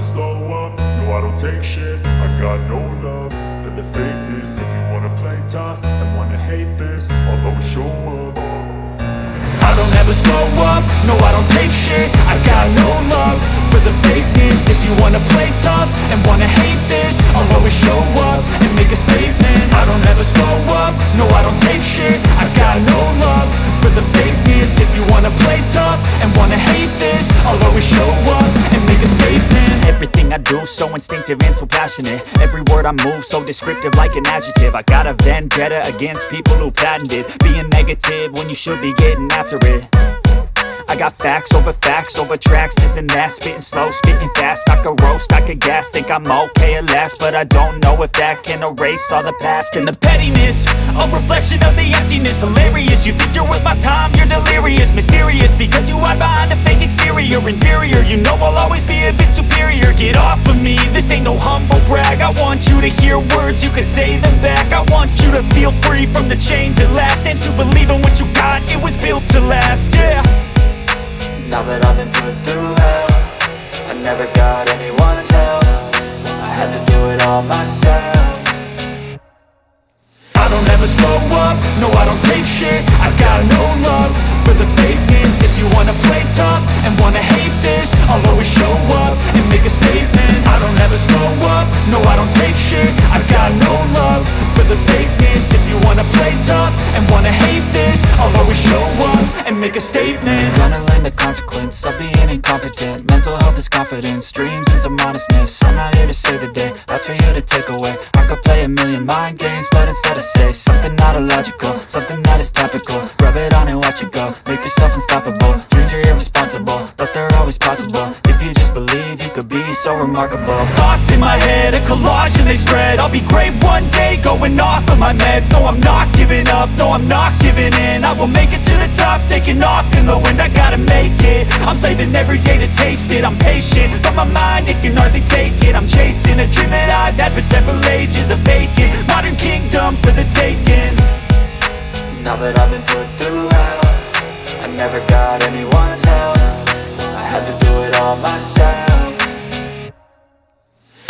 slow up, no I don't take shit. I got no love for the fakeness. If you wanna play tough and wanna hate this, I'll always show up. I don't ever slow up, no I don't take shit. I got no love for the fakeness. If you wanna play tough and wanna hate this, I'll always show up and make a statement. I don't ever slow up, no I don't take shit. I got no love for the fakeness. If you wanna play tough and wanna hate this, I'll always show up and make a statement. Everything I do so instinctive and so passionate. Every word I move so descriptive like an adjective. I got a vendetta against people who patented being negative when you should be getting after it. I got facts over tracks, this and that. Spitting slow, spitting fast, I could roast, I could gas. Think I'm okay at last, but I don't know if that can erase all the past. And the pettiness, a reflection of the emptiness. Hilarious, you think you're worth my time, you're delirious. Mysterious, because you hide behind a fake exterior. Inferior, you know I'll always be a bit superior. Get off of me, this ain't no humble brag. I want you to hear words, you can say them back. I want you to feel free from the chains at last, and to believe in what you got, it was built to last, yeah. Now that I've been put through hell, I never got anyone's help. I had to do it all myself. I don't ever slow up, no I don't take shit. I got no love for the fakeness. If you wanna play tough and wanna hate this, I'll always show up and make a statement. I don't ever slow up, no I don't take shit. I got no love for the fakeness. If you wanna play tough and wanna hate this, I'll always show up and make a statement. Gonna learn the consequence of being incompetent. Mental health is confidence, dreams and some honestness. I'm not here to save the day, that's for you to take away. I could play a million mind games, but instead I say something not illogical, something that is topical. Rub it on and watch it go, make yourself unstoppable. Dreams are irresponsible, but they're always possible. If you just believe, you could be so remarkable. Thoughts in my head, a collage and they spread. I'll be great one day, going off of my meds. No, I'm not giving up, no, I'm not giving in. I will make it to the top, taking off in the wind. I gotta make it, I'm saving every day to taste it. I'm patient, but my mind, it can hardly take it. I'm chasing a dream that I've had for several ages. A vacant, modern kingdom for the taking. Now that I've been put through hell, I never got anyone's help. I had to do it all myself.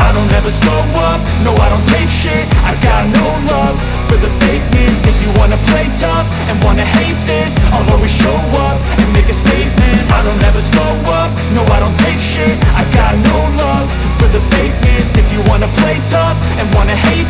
I don't ever slow up, no I don't take shit. I got no love for the fakeness. If you wanna play tough and wanna hate this, I'll always show up and make a statement. I don't ever slow up, no I don't take shit. I got no love for the fakeness. If you wanna play tough and wanna hate